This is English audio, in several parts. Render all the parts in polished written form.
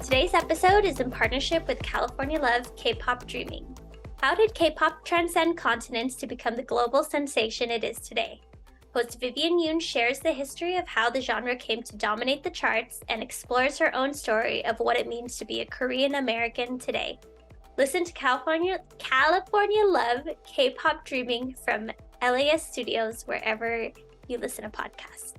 Today's episode is in partnership with California Love K-Pop Dreaming. How did K-pop transcend continents to become the global sensation it is today? Host Vivian Yoon shares the history of how the genre came to dominate the charts and explores her own story of what it means to be a Korean American today. Listen to California Love K-Pop Dreaming from LAS Studios wherever you listen to podcasts.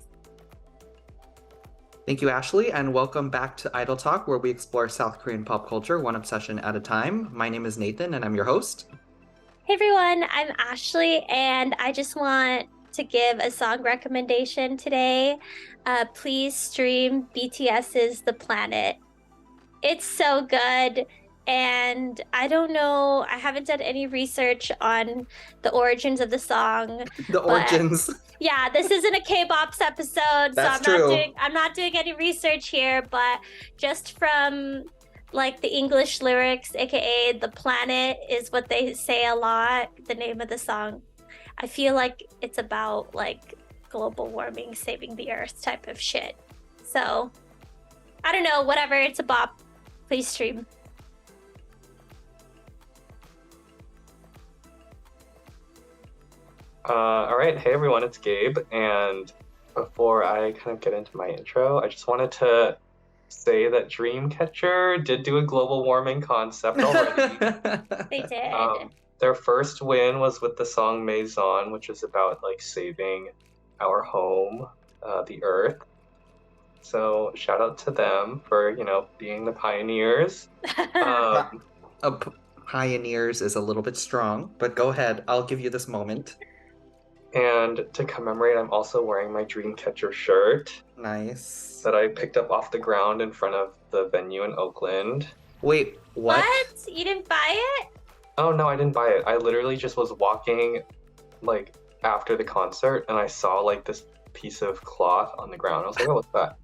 Thank you, Ashley, and welcome back to Idol Talk, where we explore South Korean pop culture one obsession at a time. My name is Nathan, and I'm your host. Hey everyone, I'm Ashley, and I just want to give a song recommendation today. Please stream BTS's The Planet. It's so good, and I don't know, I haven't done any research on the origins of the song. Origins. Yeah, this isn't a K-Bops episode, That's so true. I'm not doing any research here, but just from like the English lyrics, aka The Planet is what they say a lot, the name of the song. I feel like it's about like global warming, saving the earth type of shit. So, I don't know, whatever, it's a bop. Please stream. All right, hey everyone, it's Gabe, and before I kind of get into my intro, I just wanted to say that Dreamcatcher did do a global warming concept already. They did. Their first win was with the song Maison, which is about like saving our home, the Earth. So shout out to them for, being the pioneers. Pioneers is a little bit strong, but go ahead. I'll give you this moment. And to commemorate, I'm also wearing my Dreamcatcher shirt. Nice. That I picked up off the ground in front of the venue in Oakland. Wait, what? You didn't buy it? Oh, no, I didn't buy it. I literally just was walking, like, after the concert, and I saw, like, this piece of cloth on the ground. I was like, oh, what's that?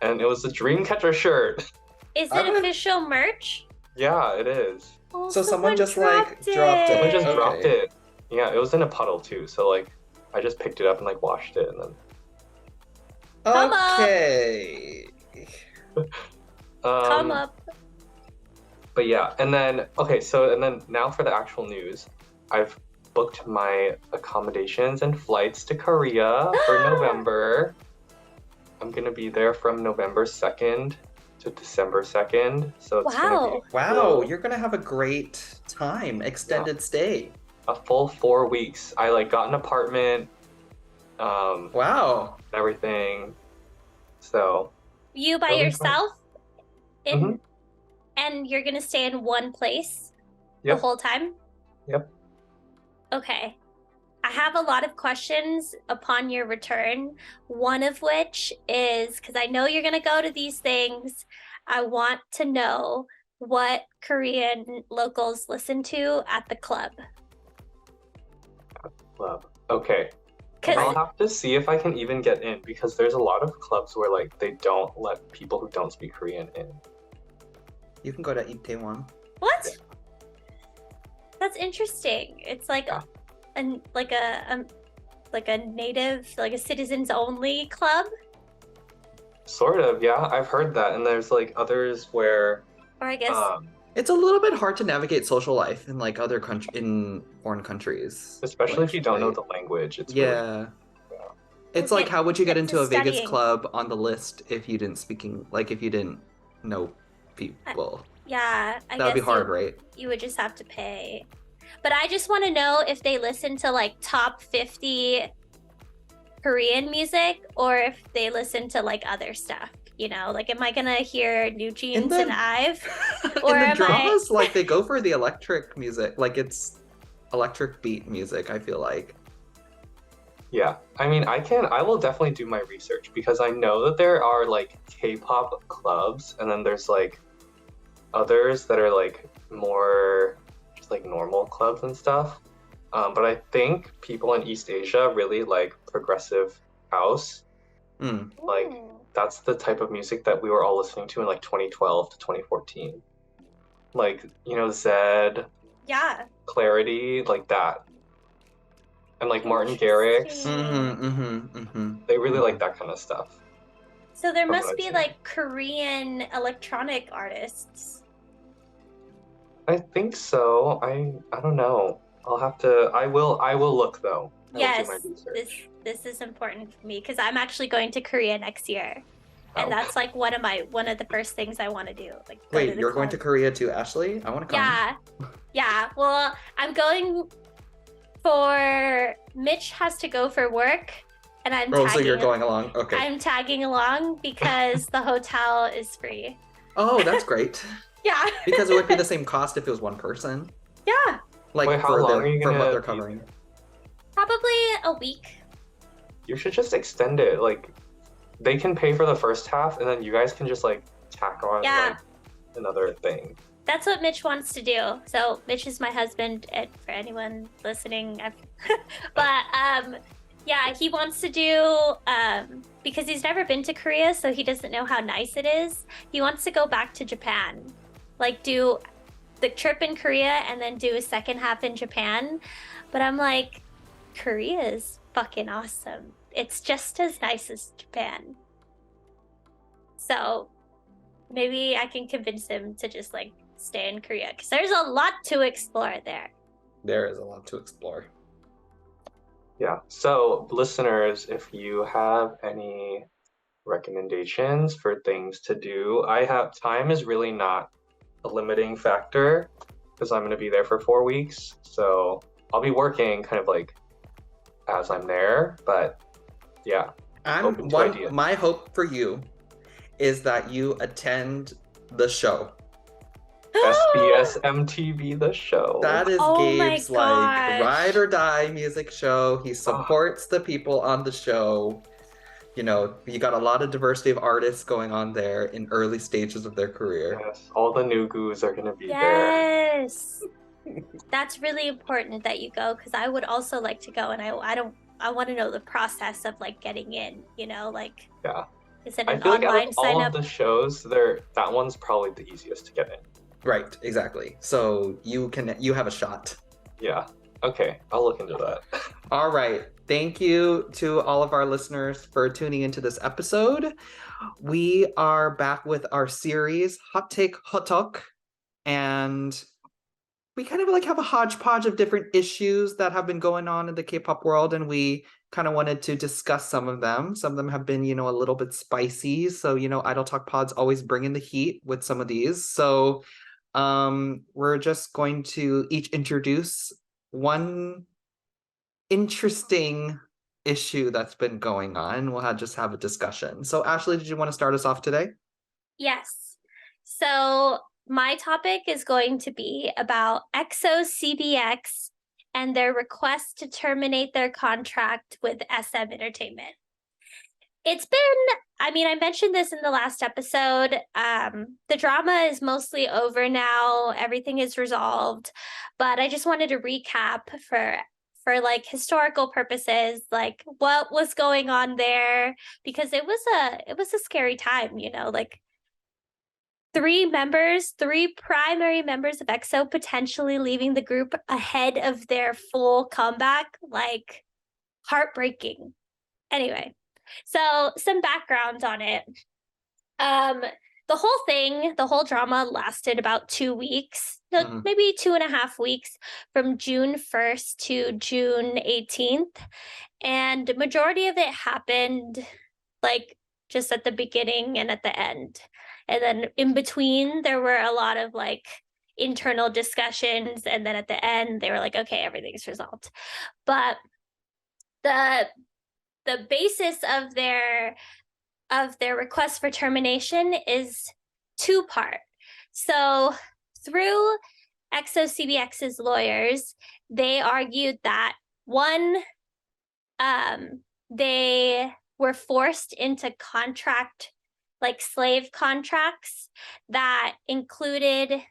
And it was a Dreamcatcher shirt. Is it official merch? Yeah, it is. Oh, So someone just, dropped it. Someone just Okay. dropped it. Yeah, it was in a puddle, too. So, like, I just picked it up and, like, washed it, and then... Come up. Okay. Come up. But yeah, and then, okay, so, and then now for the actual news. I've booked my accommodations and flights to Korea for November. I'm gonna be there from November 2nd to December 2nd. So it's gonna be Wow, you're gonna have a great time. Extended stay. a full 4 weeks. I like got an apartment, Wow. everything. So You by Really yourself? Mhm. And you're gonna stay in one place Yep. the whole time? Yep. Okay. I have a lot of questions upon your return. One of which is, because I know you're gonna go to these things, I want to know what Korean locals listen to at the club. Club. Okay. Because I'll have to see if I can even get in because there's a lot of clubs where like they don't let people who don't speak Korean in. You can go to Itaewon. what? That's interesting. It's like Yeah. like a native, like a citizens only club, Sort of, yeah. I've heard that, and there's like others where, or I guess It's a little bit hard to navigate social life in like other in foreign countries. especially if you don't know Right. the language, it's Yeah. Yeah. It's Okay, like how would you get it's into a Vegas studying. club on the list if you didn't if you didn't know people? yeah, I That would be guess hard, right? you would just have to pay. But I just want to know if they listen to like top 50 Korean music or if they listen to like other stuff. Like, am I gonna hear New Jeans the- and Ive? In Or the am I- dramas, like they go for the electric music, like it's electric beat music, I feel like. Yeah. I mean, I will definitely do my research because I know that there are like K-pop clubs and then there's like others that are like more just like normal clubs and stuff. But I think people in East Asia really like progressive house. Mm. Like, Ooh. That's the type of music that we were all listening to in like 2012 to 2014. Like, Zed, Yeah. Clarity, like that. And like Martin Garrix, Interesting. Mm-hmm. they really like that kind of stuff. So there from must what be I've like seen. Korean electronic artists. I think so. I don't know. I will look though. I will do my Yes, research. this is important for me because I'm actually going to Korea next year. And Oh, that's like one of the first things I want to do, like go to Wait, the you're going to club. Korea too, Ashley? I want to come. Yeah. Yeah. Well, I'm going for Mitch has to go for work and Oh, so you're going along. Okay. I'm tagging along because the hotel is free. Oh, that's great. Yeah. Because it would be the same cost if it was one person. Yeah. Like wait, how long are you for what gonna they're be covering. there? Probably a week. You should just extend it. Like, they can pay for the first half, and then you guys can just like tack on Yeah. like another thing. That's what Mitch wants to do. So Mitch is my husband, and for anyone listening, but yeah, he wants to do because he's never been to Korea, so he doesn't know how nice it is. He wants to go back to Japan, like do the trip in Korea and then do a second half in Japan. But I'm like, Korea is fucking awesome. It's just as nice as Japan. So maybe I can convince him to just like stay in Korea because there's a lot to explore there. There is a lot to explore. Yeah. So, listeners, if you have any recommendations for things to do, time is really not a limiting factor because I'm going to be there for 4 weeks. So, I'll be working kind of like as I'm there, but yeah, open to ideas. My hope for you is that you attend the show. SBS MTV the show. That is Oh my Gabe's like gosh. ride or die music show. He supports the people on the show. You know, you got a lot of diversity of artists going on there in early stages of their career. Yes, all the new goos are gonna be there. Yes. That's really important that you go because I would also like to go and I want to know the process of like getting in, you know, like Yeah. is it I an feel like out online of sign all up? of the shows, that one's probably the easiest to get in. Right, exactly. So you have a shot. Yeah. Okay, I'll look into that. All right. Thank you to all of our listeners for tuning into this episode. We are back with our series, HotTake Hotteok, and we kind of like have a hodgepodge of different issues that have been going on in the K-pop world, and we kind of wanted to discuss some of them. Some of them have been, a little bit spicy. So, Idol Talk Pod's always bringing the heat with some of these. So we're just going to each introduce one interesting issue that's been going on. We'll just have a discussion. So Ashley, did you want to start us off today? Yes. So my topic is going to be about EXO-CBX and their request to terminate their contract with SM Entertainment. It's been, I mentioned this in the last episode. The drama is mostly over now. Everything is resolved, but I just wanted to recap for like historical purposes, like what was going on there, because it was a scary time, like three primary members of EXO potentially leaving the group ahead of their full comeback, like heartbreaking. Anyway, so some background on it. The whole drama lasted about 2 weeks, maybe 2.5 weeks, from June 1st to June 18th. And majority of it happened like just at the beginning and at the end. And then in between, there were a lot of like internal discussions. And then at the end, they were like, okay, everything's resolved. But the basis of their request for termination is two-part. So through EXO-CBX's lawyers, they argued that one, they were forced into like slave contracts that included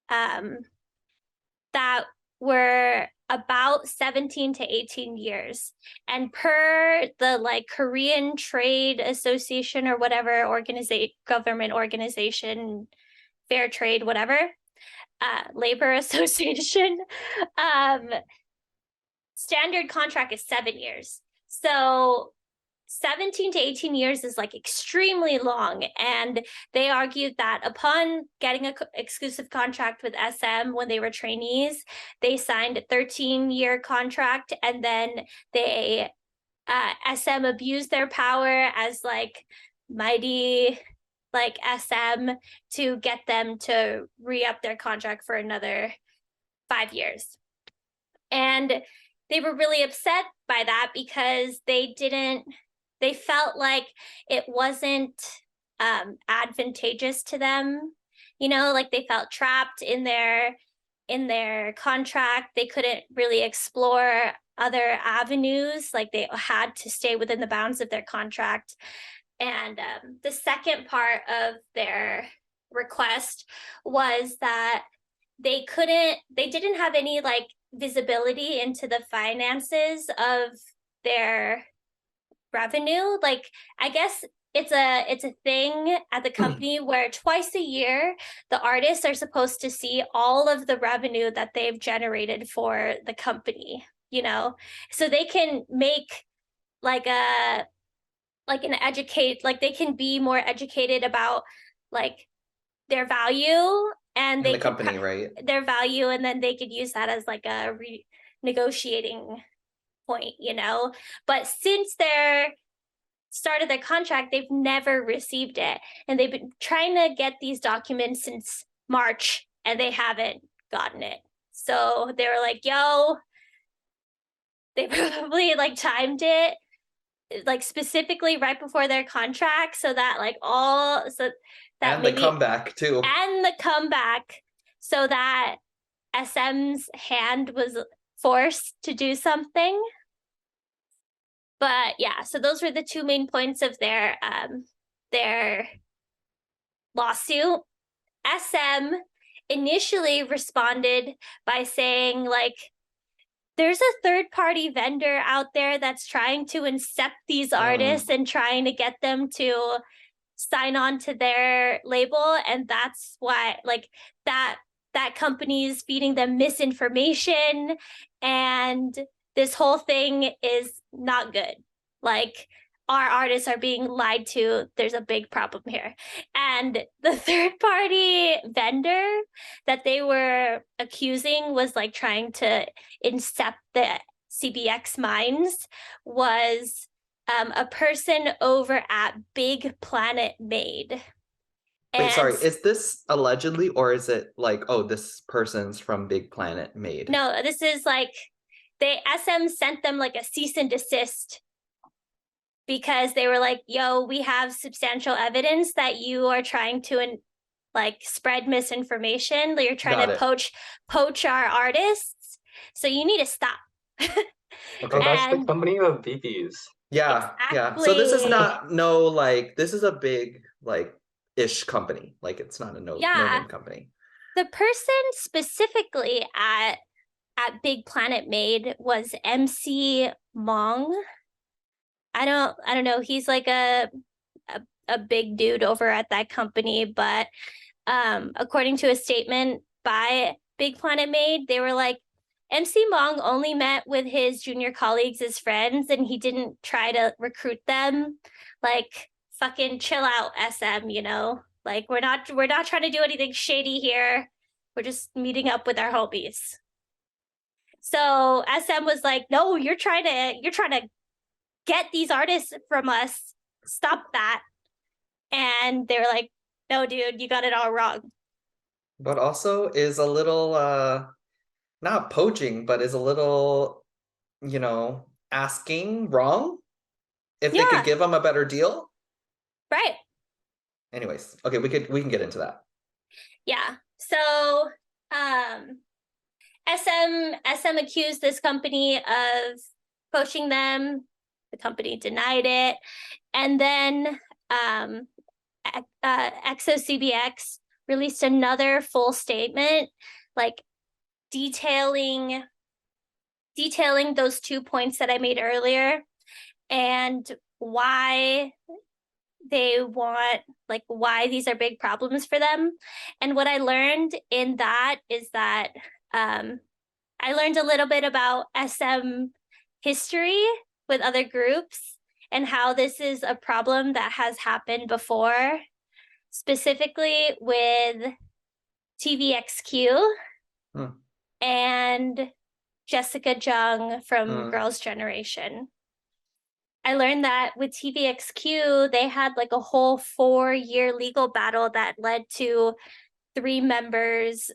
that were about 17 to 18 years. And per the like Korean Trade Association or whatever government organization, fair trade, whatever, labor association, standard contract is 7 years. So 17 to 18 years is like extremely long. And they argued that upon getting an exclusive contract with SM when they were trainees, they signed a 13-year contract, and then they SM abused their power as like mighty like SM to get them to re-up their contract for another 5 years. And they were really upset by that because they felt like it wasn't advantageous to them, you know, like they felt trapped in their contract. They couldn't really explore other avenues, like they had to stay within the bounds of their contract. And the second part of their request was that they didn't have any like visibility into the finances of their revenue. Like, I guess it's a thing at the company where twice a year the artists are supposed to see all of the revenue that they've generated for the company, you know, so they can make like they can be more educated about like their value, and In the company, right? Their value, and then they could use that as like a negotiating point, you know. But since their start of their contract, they've never received it, and they've been trying to get these documents since March, and they haven't gotten it. So they were like, yo, they probably like timed it like specifically right before their contract, so that like all so that and maybe the comeback too, and the comeback, so that SM's hand was forced to do something. But yeah, so those were the two main points of their lawsuit. SM initially responded by saying like, there's a third-party vendor out there that's trying to incept these artists and trying to get them to sign on to their label, and that's why like that company's feeding them misinformation, and this whole thing is not good. Like, our artists are being lied to. There's a big problem here. And the third party vendor that they were accusing was like trying to incept the CBX minds was a person over at Big Planet Made. Wait, sorry, is this allegedly, or is it like, oh, this person's from Big Planet Made? No, this is like, SM sent them like a cease and desist because they were like, yo, we have substantial evidence that you are trying to like spread misinformation. You're trying to poach our artists. So you need to stop. Okay, that's the company of BBs. Yeah, exactly. Yeah. So this is not this is a big like ish company. Like, it's not a no-name company. The person specifically at Big Planet Made was MC Mong. I don't know. He's like a big dude over at that company, but according to a statement by Big Planet Made, they were like, MC Mong only met with his junior colleagues as friends, and he didn't try to recruit them. Like, fucking chill out, SM, you know? Like, we're not trying to do anything shady here. We're just meeting up with our homies. So SM was like, no, you're trying to get these artists from us. Stop that. And they were like, no, dude, you got it all wrong. But also is a little not poaching, but is a little, you know, asking wrong if they could give them a better deal. Right. Anyways, okay, we can get into that. Yeah. So SM accused this company of poaching them. The company denied it. And then EXO-CBX released another full statement, like detailing those 2 points that I made earlier and why they want, like, why these are big problems for them. And what I learned in that is that I learned a little bit about SM history with other groups, and how this is a problem that has happened before, specifically with TVXQ and Jessica Jung from Girls' Generation. I learned that with TVXQ, they had like a whole 4-year legal battle that led to 3 members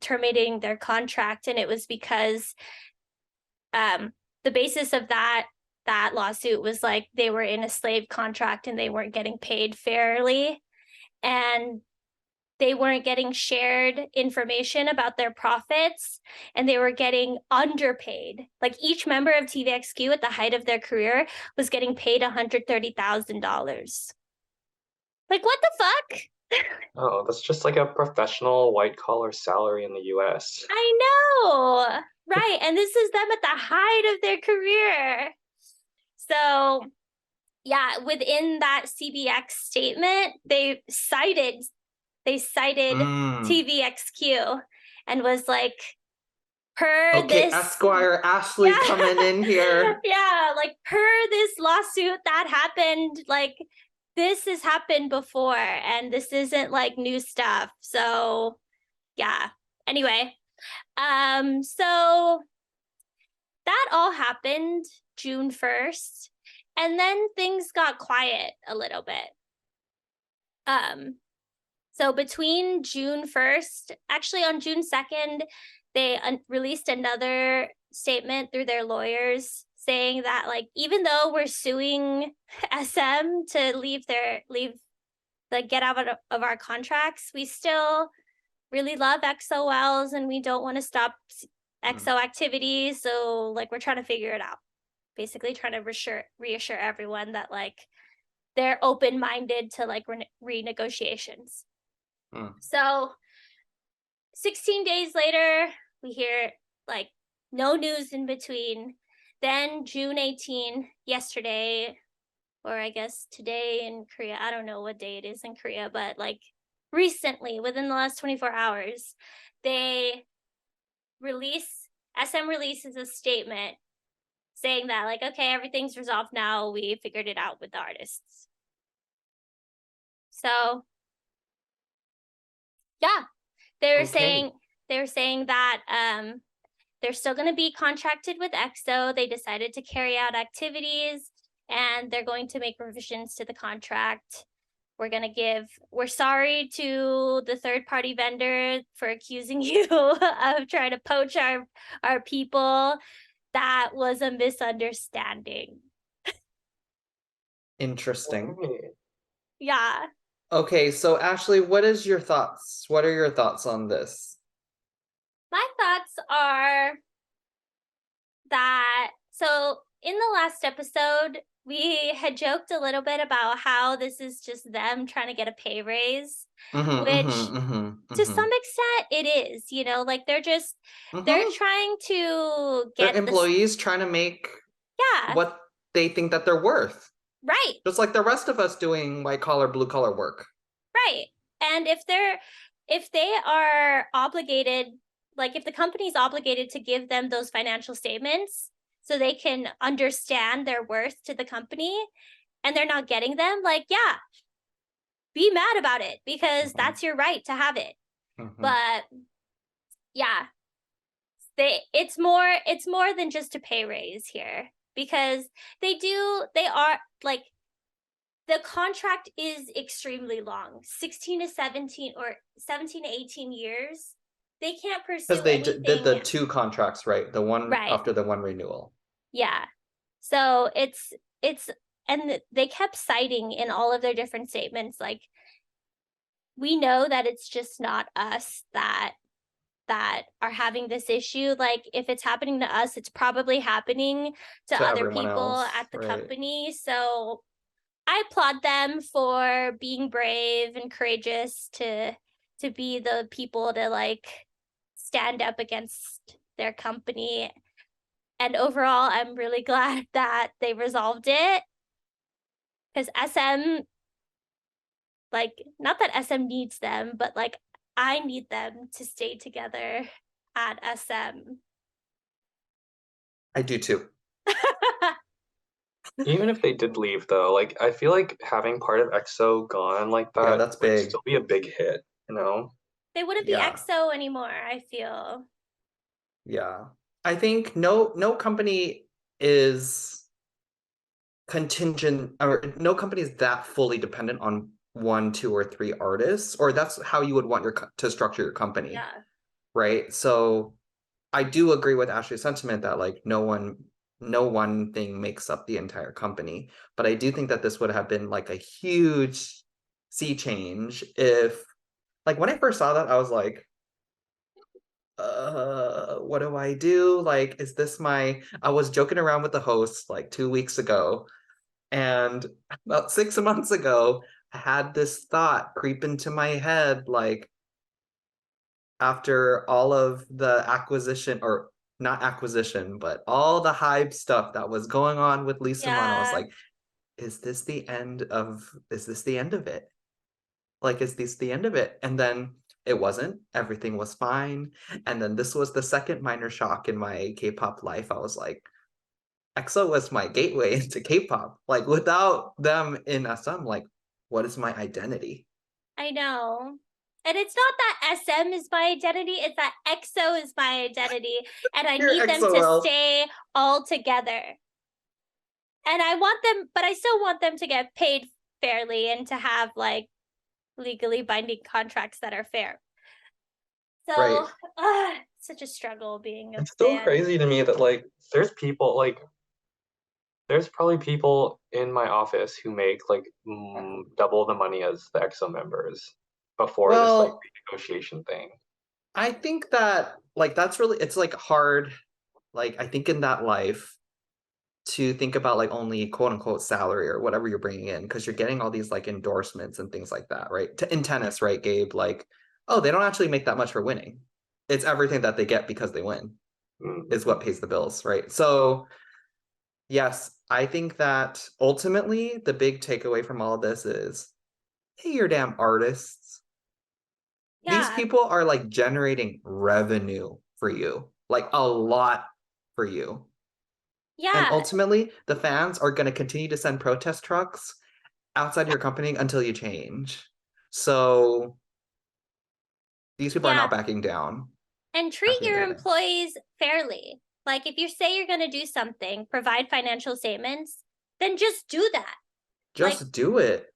terminating their contract. And it was because the basis of that lawsuit was like they were in a slave contract and they weren't getting paid fairly. And they weren't getting shared information about their profits, and they were getting underpaid. Like each member of TVXQ at the height of their career was getting paid $130,000. Like, what the fuck? Oh, that's just like a professional white collar salary in the US. I know, right? And this is them at the height of their career. So, yeah, within that CBX statement, they cited TVXQ and was like, per this Esquire Ashley coming in here. Yeah, like per this lawsuit that happened, like this has happened before and this isn't like new stuff. So yeah. Anyway, so that all happened June 1st, and then things got quiet a little bit. So between June 1st, actually on June 2nd, they released another statement through their lawyers saying that like even though we're suing SM to get out of our contracts, we still really love EXO-Ls and we don't want to stop EXO activities. So like we're trying to figure it out. Basically trying to reassure everyone that like they're open-minded to like renegotiations. So 16 days later, we hear like no news in between. Then June 18, yesterday, or I guess today in Korea, I don't know what day it is in Korea, but like recently, within the last 24 hours, SM releases a statement saying that like, okay, everything's resolved now. We figured it out with the artists. So yeah, they were saying that they're still going to be contracted with EXO. They decided to carry out activities and they're going to make revisions to the contract. We're sorry to the third-party vendor for accusing you of trying to poach our people. That was a misunderstanding. Interesting. Yeah. Okay, so Ashley, what are your thoughts on this? My thoughts are that, so in the last episode, we had joked a little bit about how this is just them trying to get a pay raise, which to some extent it is, you know, like they're trying to get their employees trying to make what they think that they're worth. Right. Just like the rest of us doing white collar, blue collar work. Right. And if they are obligated, like if the company's obligated to give them those financial statements so they can understand their worth to the company and they're not getting them, like, yeah, be mad about it because that's your right to have it. But yeah, it's more than just a pay raise here because they are like, the contract is extremely long, 16 to 17 or 17 to 18 years. They can't pursue because they anything. did the 2 contracts, right? The one after the 1 renewal. Yeah. So it's and they kept citing in all of their different statements, like, we know that it's just not us that are having this issue. Like, if it's happening to us, it's probably happening to other people else, at the company. So I applaud them for being brave and courageous to be the people to like stand up against their company. And overall, I'm really glad that they resolved it because SM, like, not that SM needs them, but like I need them to stay together at SM. I do too. Even if they did leave though, like I feel like having part of EXO gone like Yeah, that that's would big. still be a big hit, you know? They wouldn't be Yeah. EXO anymore, I feel. Yeah. I think no company is contingent, or no company is that fully dependent on one, two, or three artists, or that's how you would want to structure your company, Yeah. right? So I do agree with Ashley's sentiment that like no one thing makes up the entire company. But I do think that this would have been like a huge sea change if, like, when I first saw that, I was like, what do I do? Like, is this I was joking around with the host like 2 weeks ago, and about 6 months ago, I had this thought creep into my head, like, after all of the acquisition, or not acquisition, but all the hype stuff that was going on with Lisa Mon, I was Yeah. like, is this the end of it? Like, is this the end of it? And then it wasn't. Everything was fine. And then this was the second minor shock in my K-pop life. I was like, EXO was my gateway into K-pop. Like, without them in SM, like, what is my identity? I know. And it's not that SM is my identity, it's that EXO is my identity. And I You're need them to EXO-L. stay all together. And I want them, but I still want them to get paid fairly and to have like legally binding contracts that are fair. Right. So, such a struggle being a It's still fan. crazy to me that like there's people like there's probably people in my office who make like double the money as the EXO members before this like Well, renegotiation thing. I think that like that's really, it's like hard, like I think in that life, to think about like only quote unquote salary or whatever you're bringing in, because you're getting all these like endorsements and things like that, right? In tennis, right, Gabe? Like, oh, they don't actually make that much for winning. It's everything that they get because they win is Mm. what pays the bills, right? So yes, I think that ultimately the big takeaway from all of this is, hey, you're damn artists. These Yeah. people are like generating revenue for you, like a lot for you. And Yeah. ultimately, the fans are going to continue to send protest trucks outside your company until you change. So these people are Yeah. not backing down And at treat the end your of the day. employees fairly. Like if you say you're going to do something, provide financial statements, then just do that. Like, Just do it.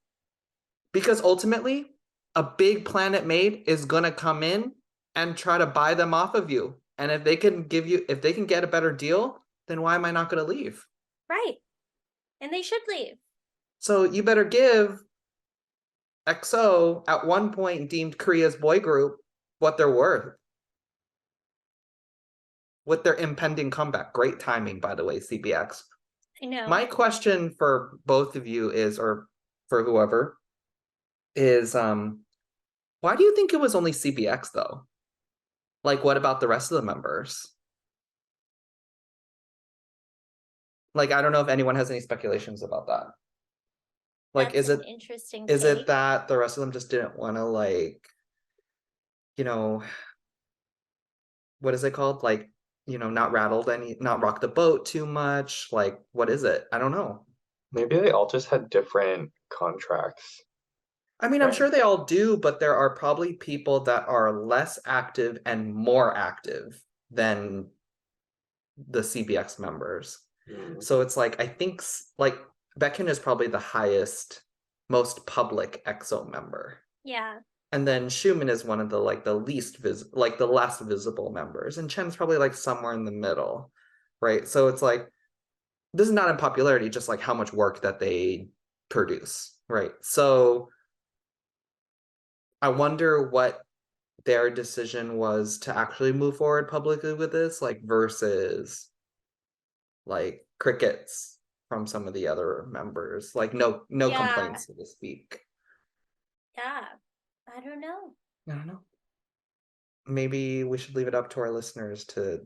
Because ultimately, a big Planet Made is going to come in and try to buy them off of you. And if they can get a better deal, then why am I not going to leave? right. And they should leave. So you better give EXO, at one point deemed Korea's boy group, what they're worth with their impending comeback. Great timing, by the way, CBX. I know. My question for both of you is, or for whoever, is why do you think it was only CBX though? Like, what about the rest of the members? Like, I don't know if anyone has any speculations about that. Like, That's an interesting is it take. that the rest of them just didn't want to, like, you know, what is it called? Like, not rock the boat too much. Like, what is it? I don't know. Maybe they all just had different contracts, I mean, I'm right? sure they all do, but there are probably people that are less active and more active than the CBX members. Mm. So it's like, I think like Baekhyun is probably the highest, most public EXO member. Yeah. And then Schumann is one of the like the like the less visible members. And Chen's probably like somewhere in the middle, right? So it's like, this is not in popularity, just like how much work that they produce, right? So I wonder what their decision was to actually move forward publicly with this, like versus like crickets from some of the other members, like no Yeah. complaints, so to speak. Yeah. I don't know. I don't know. Maybe we should leave it up to our listeners to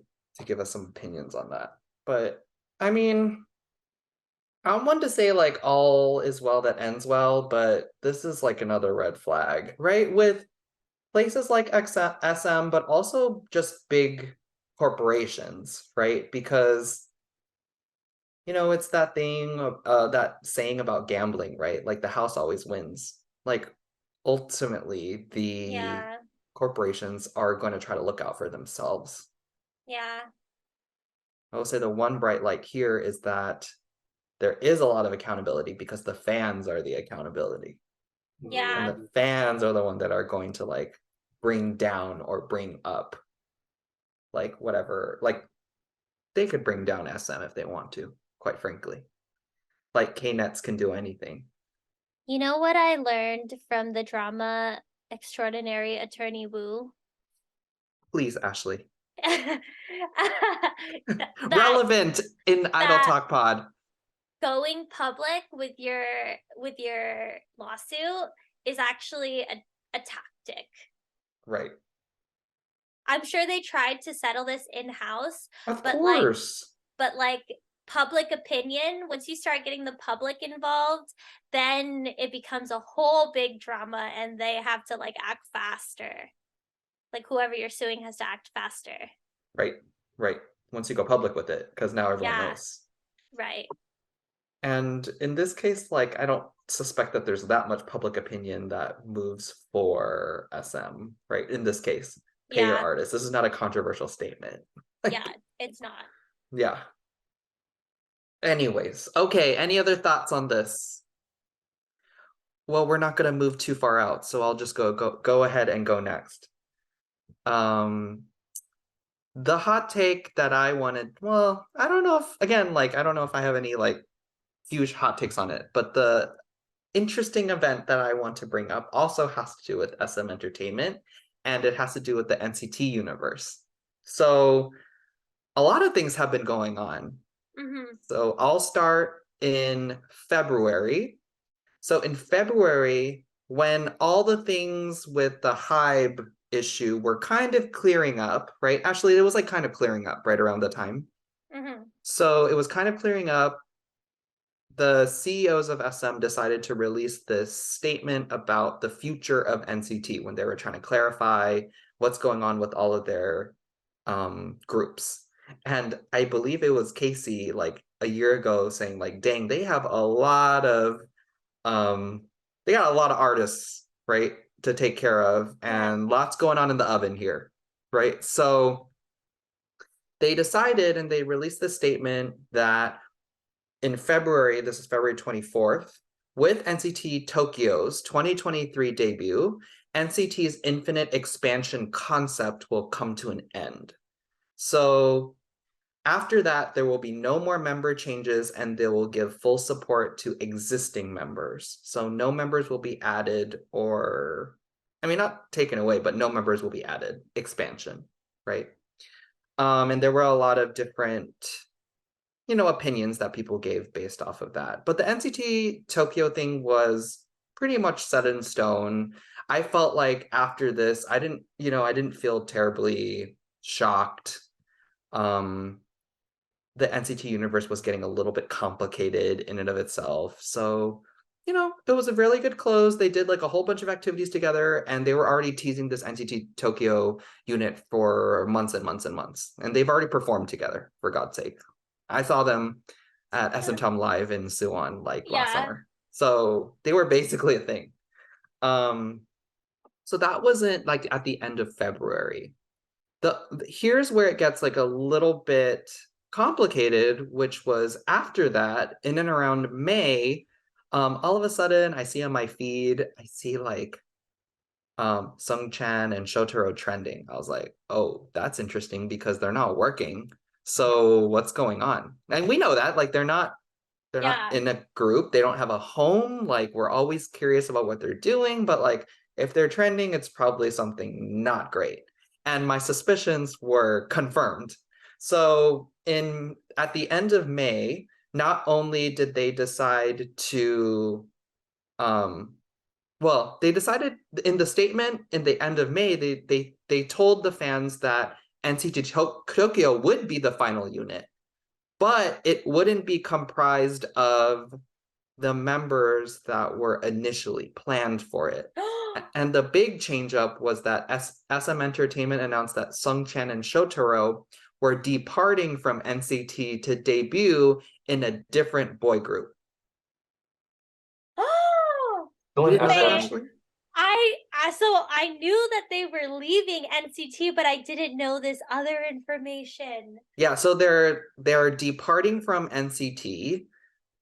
give us some opinions on that. But I mean, I'm one to say like all is well that ends well, but this is like another red flag, right? With places like SM, but also just big corporations, right? Because You know, it's that thing, that saying about gambling, right? Like the house always wins. Like ultimately, the Yeah. corporations are going to try to look out for themselves. Yeah. I will say the one bright light here is that there is a lot of accountability because the fans are the accountability. And Yeah. the fans are the one that are going to like bring down or bring up like whatever. Like they could bring down SM if they want to, quite frankly. Like K-Nets can do anything. You know what I learned from the drama extraordinary attorney Woo? Please, Ashley. that Relevant in Idol that Talk Pod. going public with your lawsuit is actually a tactic. Right. I'm sure they tried to settle this in-house, Of but like course. public opinion, once you start getting the public involved, then it becomes a whole big drama and they have to like act faster. Like whoever you're suing has to act faster. Right. Right. Once you go public with it, because now everyone Yeah, knows. right. And in this case, like I don't suspect that there's that much public opinion that moves for SM, right? In this case, pay your Yeah, artist. This is not a controversial statement. yeah, it's not. Yeah. Anyways, okay, any other thoughts on this? Well, we're not going to move too far out, so I'll just go ahead and go next. The hot take that I wanted, well, I don't know if again, like I don't know if I have any like huge hot takes on it, but the interesting event that I want to bring up also has to do with SM Entertainment, and it has to do with the NCT universe. So a lot of things have been going on. Mm-hmm. So I'll start in February. So in February, when all the things with the Hybe issue were kind of clearing up, right? Actually, it was like kind of clearing up right around the time. Mm-hmm. So it was kind of clearing up. The CEOs of SM decided to release this statement about the future of NCT when they were trying to clarify what's going on with all of their groups. And I believe it was Casey like a year ago saying like, dang, they have a lot of they got a lot of artists, right, to take care of Yeah. and lots going on in the oven here, right? So they decided and they released this statement that in February, this is February 24th, with NCT Tokyo's 2023 debut, NCT's infinite expansion concept will come to an end. So after that, there will be no more member changes and they will give full support to existing members. So no members will be added or, I mean, not taken away, but no members will be added. Expansion, right? And there were a lot of different, you know, opinions that people gave based off of that. But the NCT Tokyo thing was pretty much set in stone. I felt like after this, I didn't feel terribly shocked. The NCT universe was getting a little bit complicated in and of itself. So, you know, it was a really good close. They did like a whole bunch of activities together and they were already teasing this NCT Tokyo unit for months and months and months. And they've already performed together, for God's sake. I saw them at SM Tom Live in Suwon like last Yeah. summer. So they were basically a thing. So that wasn't like at the end of February. Here's where it gets like a little bit complicated, which was after that, in and around May, all of a sudden I see on my feed, I see like Sungchan and Shotaro trending. I was like, oh, that's interesting because they're not working. So what's going on? And we know that like they're not Yeah. in a group, they don't have a home. Like we're always curious about what they're doing, but like if they're trending, it's probably something not great. And my suspicions were confirmed. So in at the end of May, not only did they decide to they decided in the statement in the end of May, they told the fans that NCT Tokyo would be the final unit, but it wouldn't be comprised of the members that were initially planned for it. And the big change up was that SM Entertainment announced that Sungchan and Shotaro were departing from NCT to debut in a different boy group. Oh, Still You in didn't know that, Wait. SM. Ashley? so I knew that they were leaving NCT, but I didn't know this other information. Yeah, so they're departing from NCT,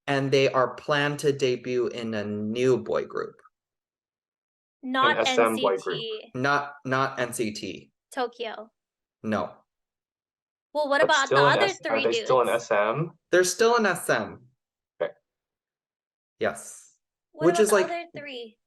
and they are planned to debut in a new boy group. Not An SM boy group. NCT, Not NCT. Tokyo. No. Well, what But about the still in other S. Are three they still in dudes? SM? They're still in SM. Okay. Yes. What Which about is the like, other three?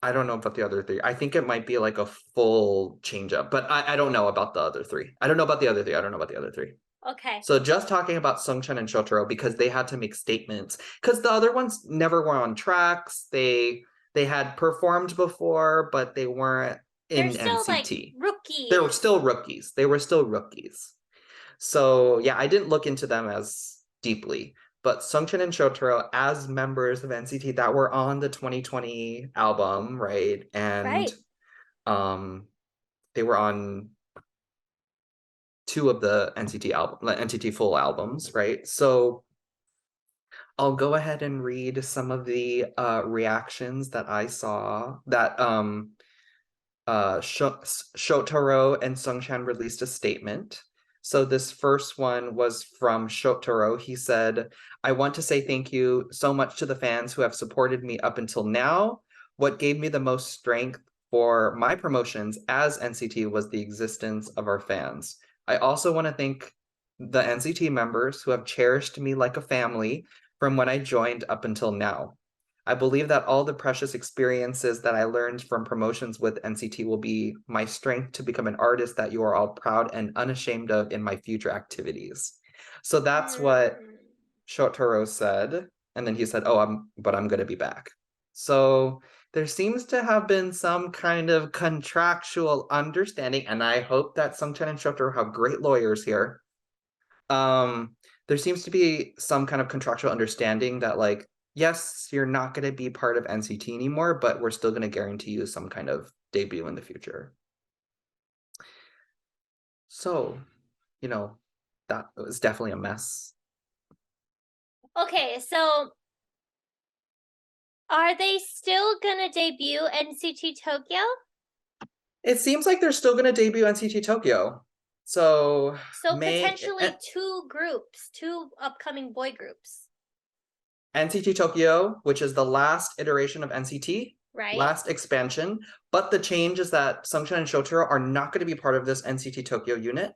I don't know about the other three. I think it might be like a full change up, but I don't know about the other three. I don't know about the other three. I don't know about the other three. Okay. So just talking about Sungchan and Shotaro because they had to make statements because the other ones never were on tracks. They had performed before, but they weren't in They're still like NCT. rookies. They were still rookies. They were still rookies. So yeah, I didn't look into them as deeply. But Sungchan and Shotaro as members of NCT that were on the 2020 album, right? And they were on two of the NCT full albums, right? So I'll go ahead and read some of the reactions that I saw that Shotaro and Sungchan released a statement. So this first one was from Shotaro. He said, I want to say thank you so much to the fans who have supported me up until now. What gave me the most strength for my promotions as NCT was the existence of our fans. I also want to thank the NCT members who have cherished me like a family from when I joined up until now. I believe that all the precious experiences that I learned from promotions with NCT will be my strength to become an artist that you are all proud and unashamed of in my future activities. So that's what Shotaro said. And then he said, oh, I'm going to be back. So there seems to have been some kind of contractual understanding, and I hope that Sungchan and Shotaro have great lawyers here. There seems to be some kind of contractual understanding that like, yes, you're not going to be part of NCT anymore, but we're still going to guarantee you some kind of debut in the future. So, you know, that was definitely a mess. Okay, so are they still gonna debut NCT Tokyo? It seems like they're still going to debut NCT Tokyo. So potentially two upcoming boy groups. NCT Tokyo, which is the last iteration of NCT, right? Last expansion. But the change is that Sungchan and Shotaro are not going to be part of this NCT Tokyo unit.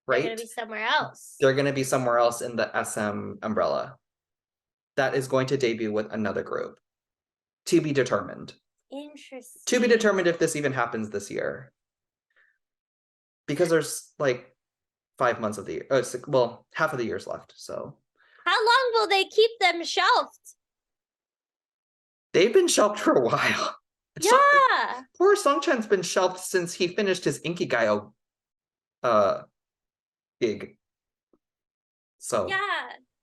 Right? They're going to be somewhere else. They're going to be somewhere else in the SM umbrella. That is going to debut with another group. To be determined. Interesting. To be determined if this even happens this year. Because there's like 5 months of the year. Well, half of the year's left. So how long will they keep them shelved? They've been shelved for a while. Yeah. Poor Sungchan's been shelved since he finished his Inkigayo gig. So yeah,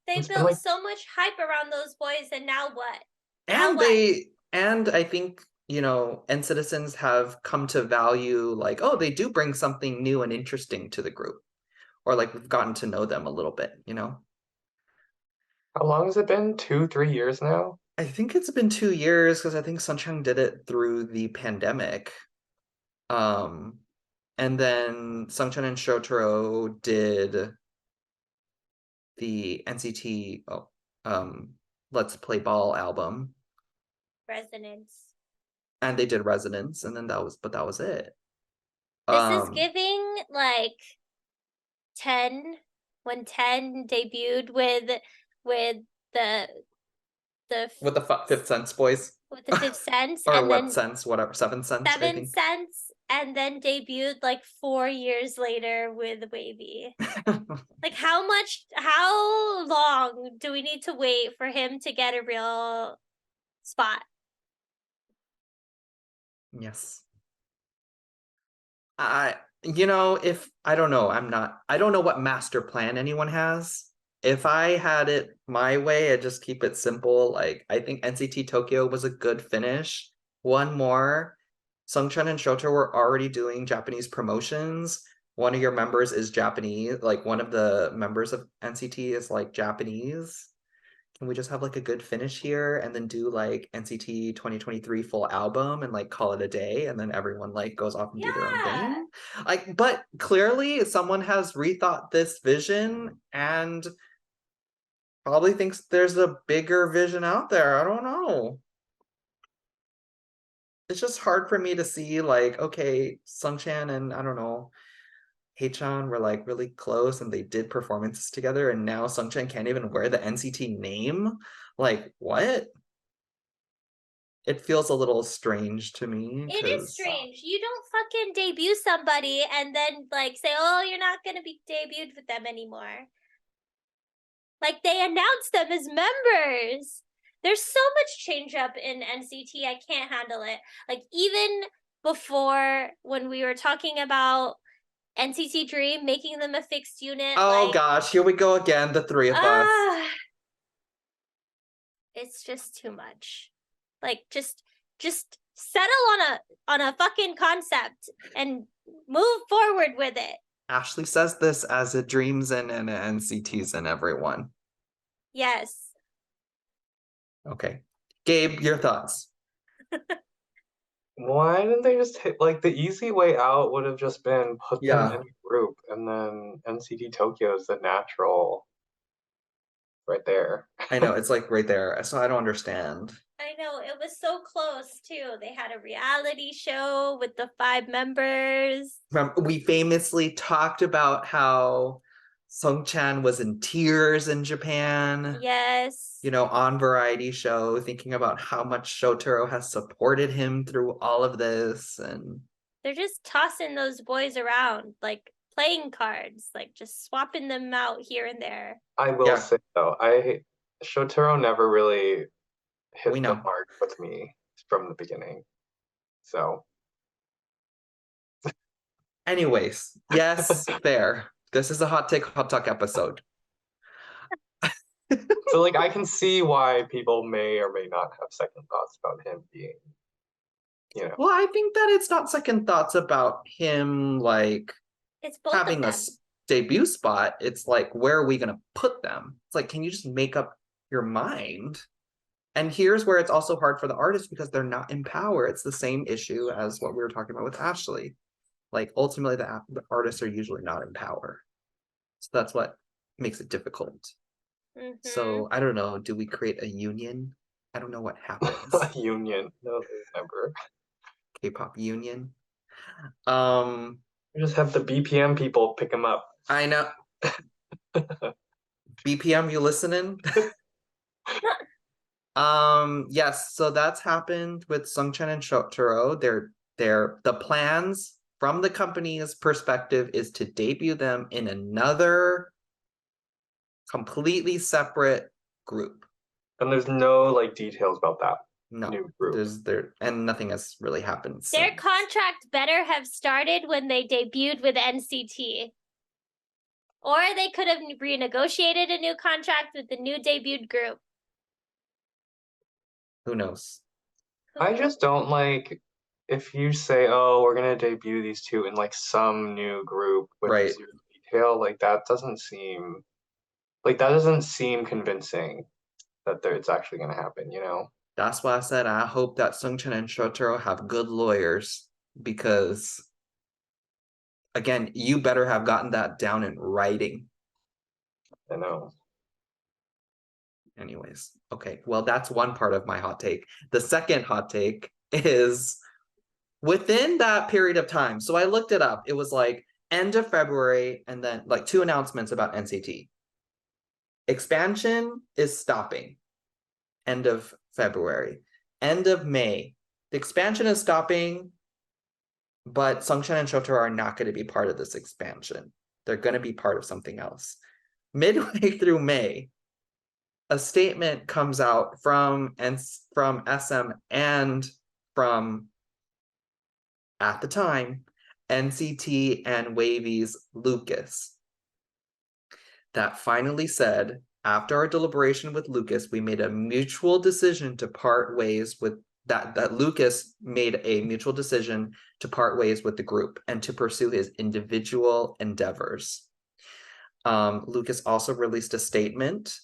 they built like so much hype around those boys, and now what? And I think, you know, and citizens have come to value like, oh, they do bring something new and interesting to the group, or like we've gotten to know them a little bit, you know. How long has it been? 2-3 years now? I think it's been 2 years because I think Sunshine did it through the pandemic. And then Sungchan and Shotaro did the NCT Let's Play Ball album. Resonance. And they did Resonance, and then that was it. This is giving like 10 when 10 debuted with the Fifth Sense boys. With the Fifth Sense. Or and what then sense, whatever, Seventh Sense. Seventh Sense, and then debuted like 4 years later with Wavy. Like how long do we need to wait for him to get a real spot? Yes. You know, I don't know what master plan anyone has. If I had it my way, I'd just keep it simple. Like, I think NCT Tokyo was a good finish. One more. Sungchan and Shota were already doing Japanese promotions. one of your members is Japanese, like one of the members of NCT is like Japanese. Can we just have like a good finish here and then do like NCT 2023 full album and like call it a day and then everyone like goes off and do their own thing? Like, but clearly someone has rethought this vision and probably thinks there's a bigger vision out there. I don't know. It's just hard for me to see like, okay, Sungchan and I don't know, Haechan were like really close and they did performances together and now Sungchan can't even wear the NCT name. Like, what? It feels a little strange to me. It is strange. You don't fucking debut somebody and then like say, oh, you're not gonna be debuted with them anymore. Like they announced them as members. There's so much change up in NCT. I can't handle it. Like even before when we were talking about NCT Dream making them a fixed unit. Oh like, gosh, here we go again, the three of us. It's just too much. Like just settle on a fucking concept and move forward with it. Ashley says this as it dreams in and NCTs in everyone. Yes. Okay. Gabe, your thoughts? Why didn't they just hit, like, the easy way out would have just been put them in a group and then NCT Tokyo is the natural right there. I know, it's like right there. So I don't understand. I know, it was so close too. They had a reality show with the 5 members. We famously talked about how Sungchan was in tears in Japan. Yes. You know, on Variety Show, thinking about how much Shotaro has supported him through all of this. And they're just tossing those boys around like playing cards, like just swapping them out here and there. I will say though, Shotaro never really hit the mark with me from the beginning. So anyways, yes, fair. This is a HotTake Hotteok episode. So like I can see why people may or may not have second thoughts about him being, you know. Well, I think that it's not second thoughts about him like it's both having a debut spot. It's like, where are we gonna put them? It's like, can you just make up your mind? And here's where it's also hard for the artists because they're not in power. It's the same issue as what we were talking about with Ashley. Like ultimately the artists are usually not in power. So that's what makes it difficult. Mm-hmm. So I don't know, do we create a union? I don't know what happens. A union. No, never. K-pop union. You just have the BPM people pick them up. I know. BPM, you listening? Yes, so that's happened with Sungchan and Shotaro. The plans from the company's perspective is to debut them in another completely separate group. And there's no like details about that. No, new group. And nothing has really happened. Their contract better have started when they debuted with NCT. Or they could have renegotiated a new contract with the new debuted group. Who knows? I just don't like if you say, oh, we're gonna debut these two in like some new group with zero detail, like that doesn't seem convincing that it's actually gonna happen, you know? That's why I said I hope that Sungchan and Shotaro have good lawyers, because again, you better have gotten that down in writing. I know. Anyways, okay, well, that's one part of my hot take. The second hot take is within that period of time. So I looked it up. It was like end of February and then like 2 announcements about NCT. Expansion is stopping. End of February. End of May. The expansion is stopping, but Sungchan and Shotaro are not going to be part of this expansion. They're going to be part of something else. Midway through May, a statement comes out from SM and from, at the time, NCT and Wavy's Lucas, that finally said, after our deliberation with Lucas, we made a mutual decision to part ways with that Lucas made a mutual decision to part ways with the group and to pursue his individual endeavors. Lucas also released a statement,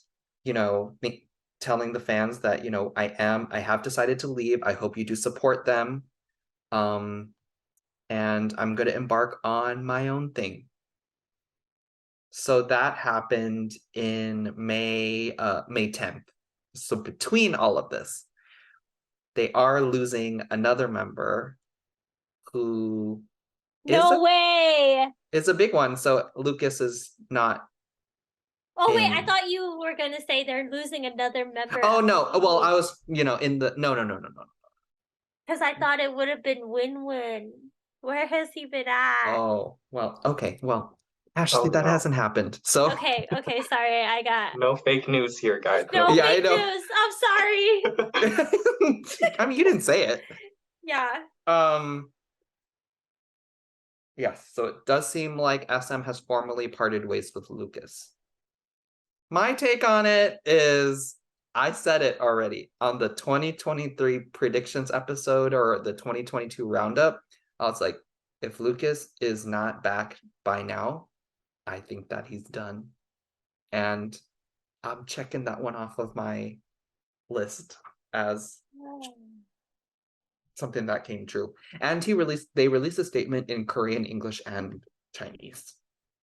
telling the fans that, I have decided to leave. I hope you do support them. And I'm going to embark on my own thing. So that happened in May 10th. So between all of this, they are losing another member who No way. is a big one. So Lucas is not. Oh wait, I thought you were gonna say they're losing another member. Oh no. Well, I was, in the no. Because I thought it would have been Win-Win. Where has he been at? Oh, well, okay. Well, Ashley, that no. hasn't happened. So Okay, sorry, I got No fake news here, guys. no Yeah, I fake know. news. I'm sorry. I mean, you didn't say it. Yeah. Yes, so it does seem like SM has formally parted ways with Lucas. My take on it is, I said it already on the 2023 predictions episode or the 2022 roundup. I was like, if Lucas is not back by now, I think that he's done. And I'm checking that one off of my list as something that came true. And they released a statement in Korean, English, and Chinese,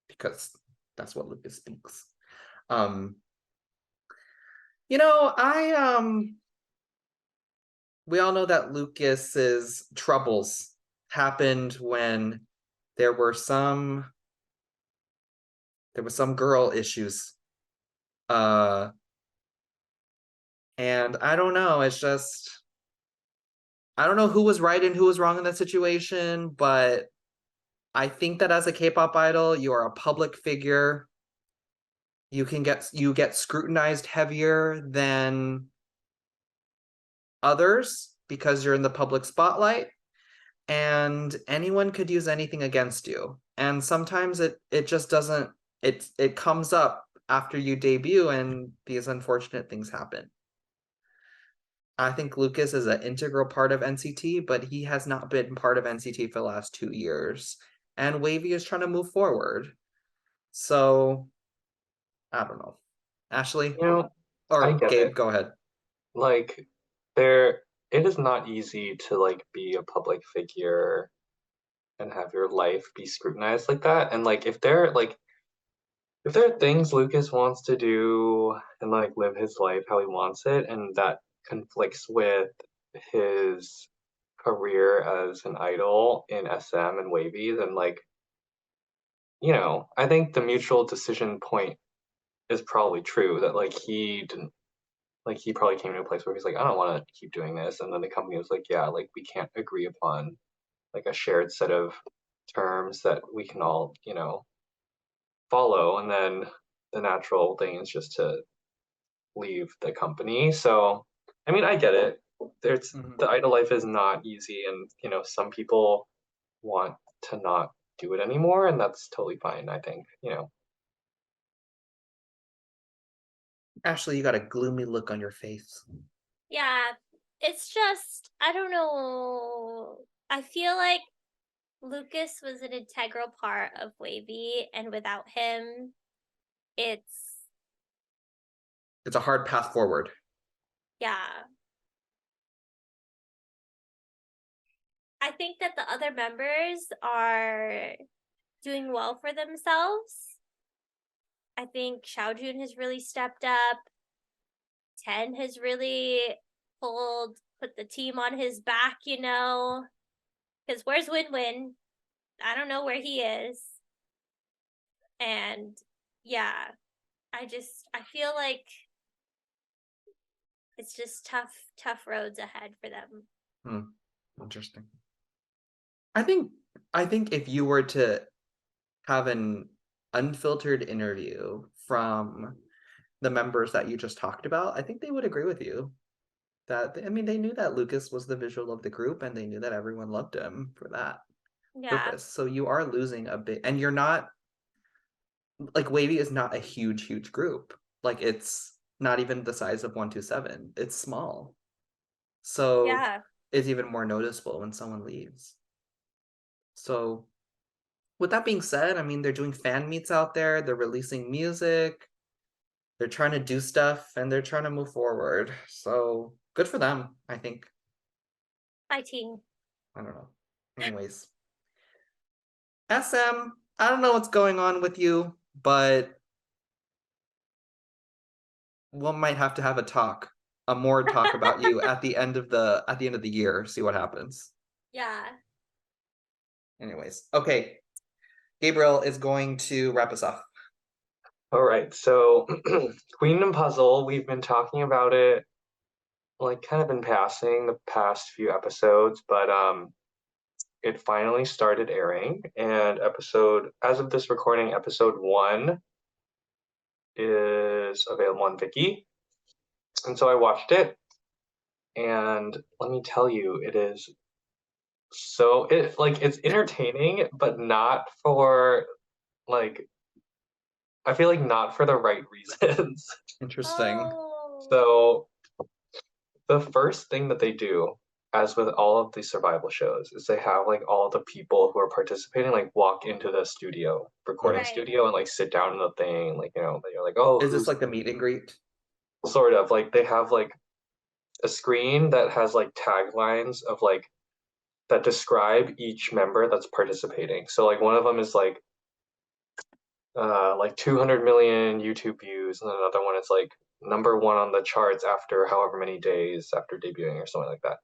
because that's what Lucas speaks. We all know that Lucas's troubles happened when there were some girl issues. And I don't know, it's just, I don't know who was right and who was wrong in that situation, but I think that as a K-pop idol, you are a public figure. You get scrutinized heavier than others because you're in the public spotlight, and anyone could use anything against you. And sometimes it just doesn't, it comes up after you debut and these unfortunate things happen. I think Lucas is an integral part of NCT, but he has not been part of NCT for the last 2 years. And Wavy is trying to move forward. So, I don't know. Ashley? I get Gabe, it. go ahead. Like, it is not easy to, like, be a public figure and have your life be scrutinized like that. And, like, if there are things Lucas wants to do and, like, live his life how he wants it, and that conflicts with his career as an idol in SM and Wavy, then, like, I think the mutual decision point is probably true, that, like, he probably came to a place where he's like, I don't want to keep doing this. And then the company was like, yeah, like, we can't agree upon, like, a shared set of terms that we can all, follow. And then the natural thing is just to leave the company. So, I mean, I get it. The idol life is not easy, and some people want to not do it anymore, and that's totally fine, I think. Ashley, you got a gloomy look on your face. Yeah, it's just, I don't know. I feel like Lucas was an integral part of Wavy, and without him, it's a hard path forward. Yeah. I think that the other members are doing well for themselves. I think Xiaojun has really stepped up. Ten has really put the team on his back, Because where's Win-Win? I don't know where he is. And yeah, I feel like it's just tough roads ahead for them. Interesting. I think if you were to have an unfiltered interview from the members that you just talked about, I think they would agree with you. They knew that Lucas was the visual of the group, and they knew that everyone loved him for that purpose. So you are losing a bit, and you're not, like, Wavy is not a huge group. Like, it's not even the size of 127. It's small. So Yeah. it's even more noticeable when someone leaves. So with that being said, I mean, they're doing fan meets out there, they're releasing music, they're trying to do stuff, and they're trying to move forward. So good for them, I think. Fighting. I don't know. Anyways, SM, I don't know what's going on with you, but we might have to have a more talk about you at the end of the year, see what happens. Yeah. Anyways, okay. Gabriel is going to wrap us up. All right, so Queendom Puzzle, we've been talking about it like kind of in passing the past few episodes, but it finally started airing, and as of this recording, episode 1 is available on Viki. And so I watched it, and let me tell you, it's entertaining, but not for like I feel like not for the right reasons. Interesting. Oh. So the first thing that they do, as with all of these survival shows, is they have like all the people who are participating like walk into the recording Right. studio, and like sit down in the thing, like they're like, oh, Is this who's like the meet and greet? sort of like they have like a screen that has like taglines of like that describe each member that's participating. So like one of them is like 200 million YouTube views, and then another one is like #1 on the charts after however many days after debuting or something like that.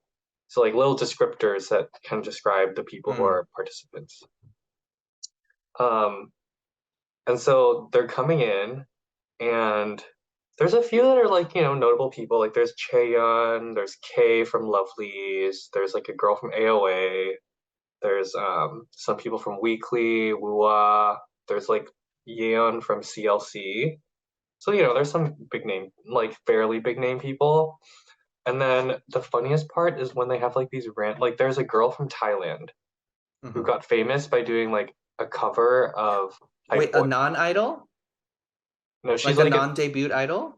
So like little descriptors that kind of describe the people who are participants. Um, and so they're coming in, and there's a few that are like notable people. Like there's Chaeyeon, there's Kay from Lovelyz, there's like a girl from AOA, there's some people from Weekly, Wooa, there's like Yeon from CLC. So there's some big name, like fairly big name people. And then the funniest part is when they have like these like there's a girl from Thailand who got famous by doing like a cover of Wait, Hype a Boy. non-idol? No, Like a non-debut idol?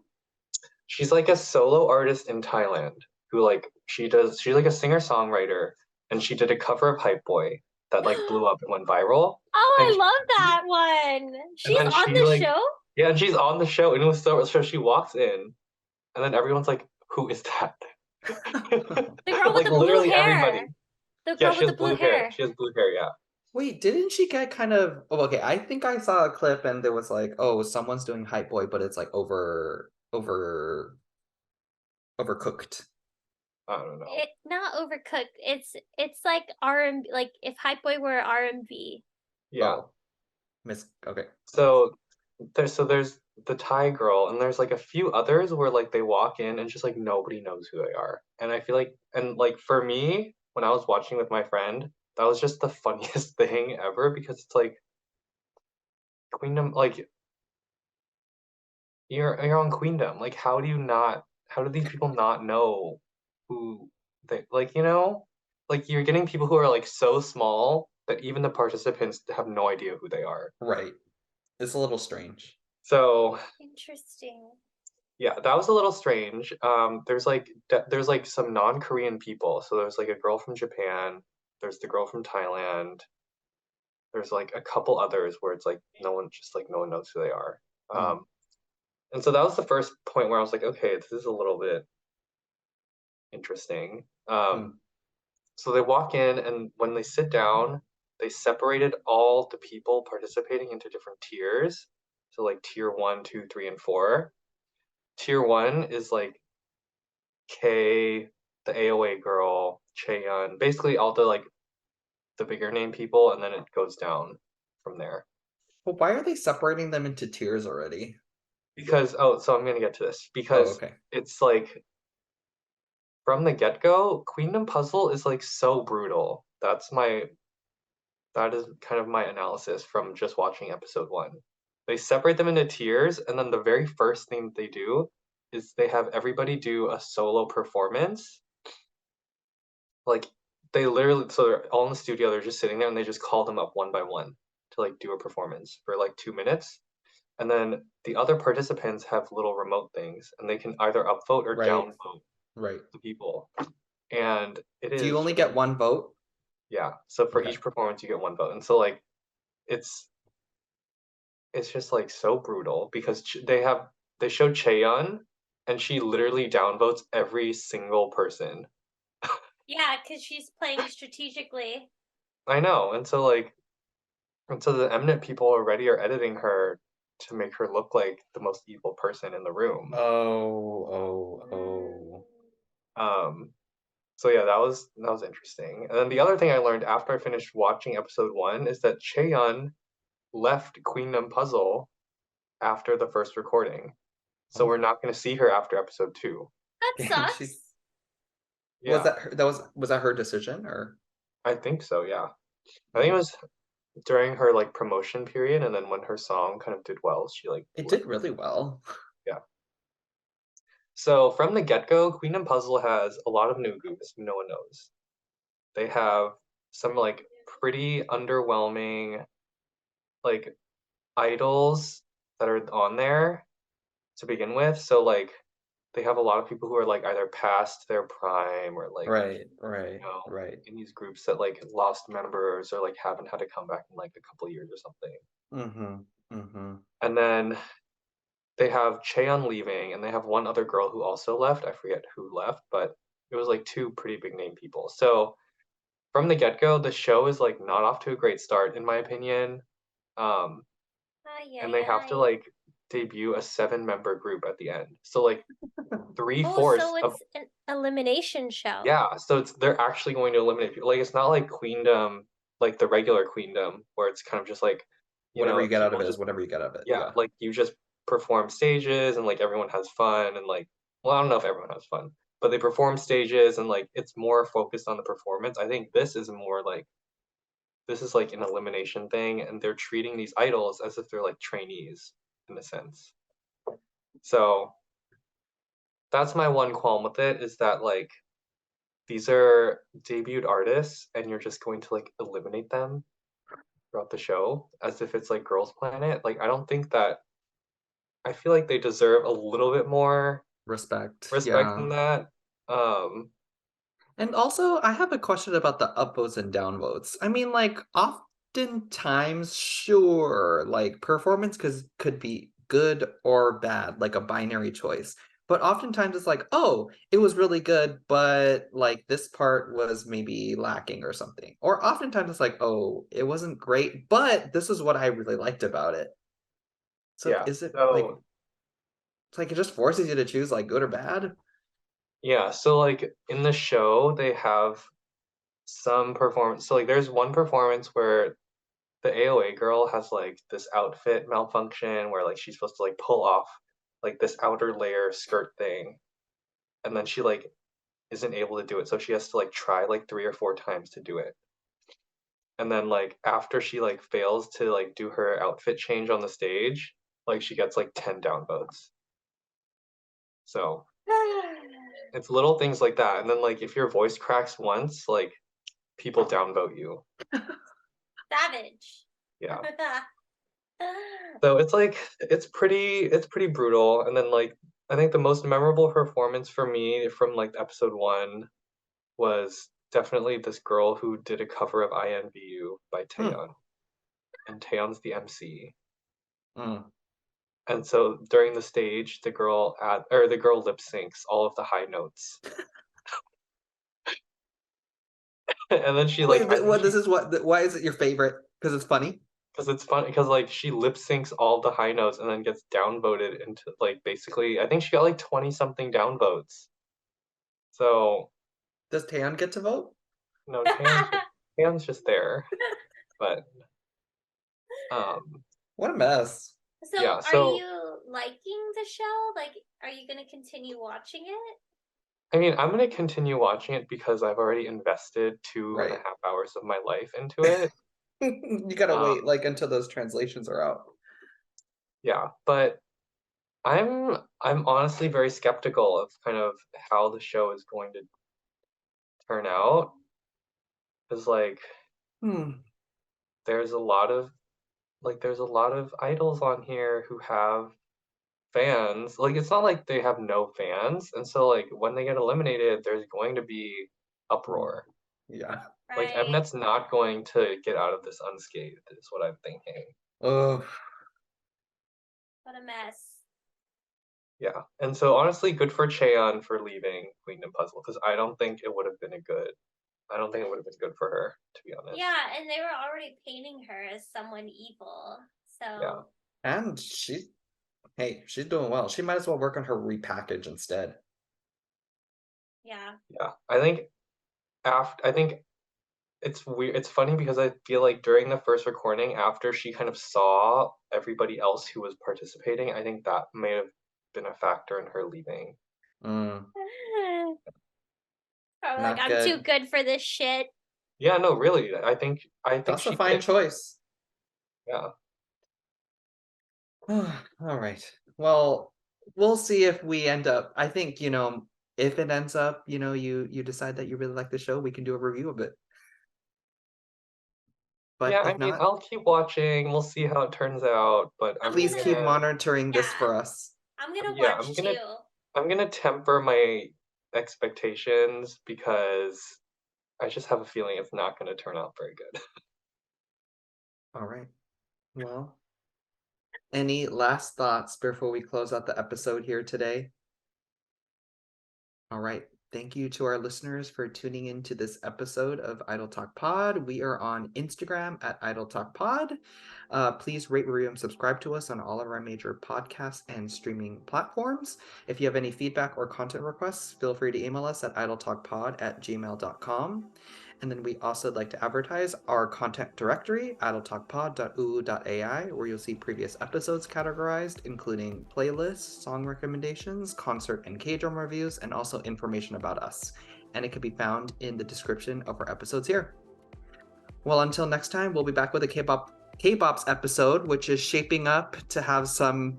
she's like a solo artist in Thailand who like she's like a singer-songwriter, and she did a cover of Hype Boy that like blew up and went viral. Oh, And I love that one. and She's then on she the like show? yeah, and she's on the show, and it was so she walks in, and then everyone's like, who is that? The girl with Like the blue literally hair. everybody. The Yeah, girl she with has the blue blue hair. hair. She has blue hair, yeah. Wait, didn't she get kind of okay, I think I saw a clip and there was like, oh, someone's doing Hype Boy, but it's like overcooked. I don't know. It not overcooked. It's like R&B, like if Hype Boy were R&B. Yeah. Oh, okay. So there's the Thai girl, and there's like a few others where like they walk in and just like nobody knows who they are. And I feel like, and like for me, when I was watching with my friend, that was just the funniest thing ever, because it's like Queendom, like you're on Queendom. Like how do these people not know who they like, Like you're getting people who are like so small that even the participants have no idea who they are. Right. It's a little strange. So Interesting. yeah, that was a little strange. There's like some non-Korean people. So there's like a girl from Japan, there's the girl from Thailand, there's like a couple others where it's like no one knows who they are. Um, and so that was the first point where I was like, okay, this is a little bit interesting. So they walk in, and when they sit down, they separated all the people participating into different tiers. So like tier 1, 2, 3, and 4. Tier 1 is like K, the AOA girl, Chaeyeon, basically all the bigger name people, and then it goes down from there. Well, why are they separating them into tiers already? Because so I'm gonna get to this, because okay. it's like from the get-go, Queendom Puzzle is like so brutal. That is kind of my analysis from just watching episode 1. They separate them into tiers, and then the very first thing they do is they have everybody do a solo performance. Like they literally, so they're all in the studio, they're just sitting there, and they just call them up one by one to like do a performance for like 2 minutes. And then the other participants have little remote things, and they can either upvote or Right. downvote Right. the people. and it is Do you only get one vote? yeah. So for Okay. each performance, you get one vote, and so like it's it's just like so brutal because they show Cheon, and she literally downvotes every single person. Yeah, because she's playing strategically. I know, and so the eminent people already are editing her to make her look like the most evil person in the room. Oh. Um, so yeah, that was interesting. And then the other thing I learned after I finished watching episode 1 is that Cheon left Queendom Puzzle after the first recording. So Oh. we're not going to see her after episode 2. That Damn, she sucks. was Yeah, was that her decision or? I think so, yeah. I think it was during her like promotion period, and then when her song kind of did well, she like It left. did really well. Yeah. So from the get-go, Queendom Puzzle has a lot of new groups who no one knows. They have some like pretty underwhelming like idols that are on there to begin with. So like they have a lot of people who are like either past their prime or like Right. in these groups that like lost members or like haven't had a comeback in like a couple years or something. And then they have Cheon leaving, and they have one other girl who also left. I forget who left, but it was like two pretty big name people. So from the get go, the show is like not off to a great start, in my opinion. Um, Ay, and ay, they have to ay. like debut a 7-member group at the end. So like three Oh, fourths so of it's an elimination show. yeah, so they're actually going to eliminate people. Like it's not like Queendom, like the regular Queendom, where it's kind of just like, Whatever you get out of people it is just whatever you get out of it. yeah, Yeah. like you just perform stages and like everyone has fun and like well, I don't know if everyone has fun, but they perform stages and like it's more focused on the performance. I think this is more like this is like an elimination thing and they're treating these idols as if they're like trainees in a sense. So that's my one qualm with it is that like these are debuted artists and you're just going to like eliminate them throughout the show as if it's like Girls Planet. Like I don't think that I feel like they deserve a little bit more Respect. respect than Yeah. that. Um, And also, I have a question about the upvotes and downvotes. I mean, like, oftentimes, sure, like performance could be good or bad, like a binary choice. But oftentimes it's like, oh, it was really good, but like this part was maybe lacking or something. Or oftentimes it's like, oh, it wasn't great, but this is what I really liked about it. So yeah. is it like So it's like it just forces you to choose like good or bad? yeah. So like in the show, they have some performance. So like there's one performance where the AOA girl has like this outfit malfunction where like she's supposed to like pull off like this outer layer skirt thing, and then she like isn't able to do it, so she has to like try like 3 or 4 times to do it. And then like after she like fails to like do her outfit change on the stage, like she gets like 10 downvotes. So it's little things like that. And then like if your voice cracks once, like people downvote you. Savage. Yeah. So it's like it's pretty brutal. And then like I think the most memorable performance for me from like episode 1 was definitely this girl who did a cover of INVU by Hmm. Taeyeon. And Taeyeon's the MC. Mm. And so during the stage, the girl lip syncs all of the high notes. And then she like Wait, I think what she this is what why is it your favorite? Because it's funny? because it's fun because like she lip syncs all the high notes and then gets downvoted into like basically I think she got like 20 something downvotes. So Does Taeyeon get to vote? no, Taeyeon's just there. But um What a mess. So, yeah, are so you liking the show? Like, are you going to continue watching it? I mean I'm gonna continue watching it because I've already invested two and a Right. half hours of my life into it. You gotta Um wait like until those translations are out. yeah, but I'm honestly very skeptical of kind of how the show is going to turn out. Because like Hmm. there's a lot of there's a lot of idols on here who have fans. Like, it's not like they have no fans, and so like when they get eliminated, there's going to be uproar. Yeah. Like Right. Mnet's not going to get out of this unscathed, is what I'm thinking. Oh, What a mess. Yeah, and so honestly, good for Cheon for leaving Queendom Puzzle because I don't think it would have been good for her, to be honest. Yeah, and they were already painting her as someone evil. So Yeah. and she's doing well. She might as well work on her repackage instead. yeah. Yeah, I think it's weird. It's funny because I feel like during the first recording, after she kind of saw everybody else who was participating, I think that may have been a factor in her leaving. Mm, Probably Not like, I'm too good. good for this shit. Yeah, no, really. I think That's a she fine did. choice. Yeah. All right. Well, we'll see if we end up. I think, if it ends up, you decide that you really like the show, we can do a review of it. But Yeah, I if mean, not, I'll keep watching. We'll see how it turns out, but please keep monitoring this Yeah. for us. I'm gonna Yeah, watch too. I'm gonna temper my expectations because I just have a feeling it's not gonna turn out very good. All right. Well, any last thoughts before we close out the episode here today? All right. Thank you to our listeners for tuning into this episode of Idol Talk Pod. We are on Instagram at Idol Talk Pod. Please rate, review, and subscribe to us on all of our major podcasts and streaming platforms. If you have any feedback or content requests, feel free to email us at idletalkpod@gmail.com. And then we also like to advertise our content directory, idletalkpod.uu.ai, where you'll see previous episodes categorized, including playlists, song recommendations, concert and K-drama reviews, and also information about us. And it can be found in the description of our episodes here. Well, until next time, we'll be back with a K-pop's episode, which is shaping up to have some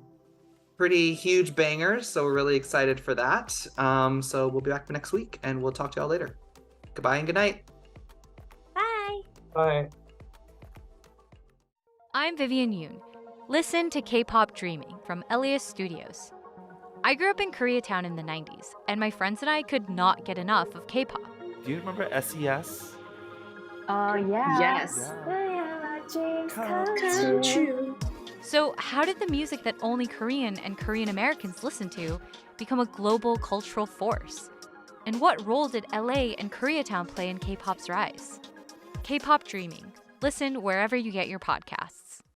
pretty huge bangers. So we're really excited for that. So we'll be back next week, and we'll talk to y'all later. Goodbye and good night. Bye. Bye. I'm Vivian Yoon. Listen to K-Pop Dreaming from Elias Studios. I grew up in Koreatown in the 90s, and my friends and I could not get enough of K-pop. Do you remember SES? Yeah. Yes. Come true. So how did the music that only Korean and Korean Americans listen to become a global cultural force? And what role did LA and Koreatown play in K-pop's rise? K-Pop Dreaming. Listen wherever you get your podcasts.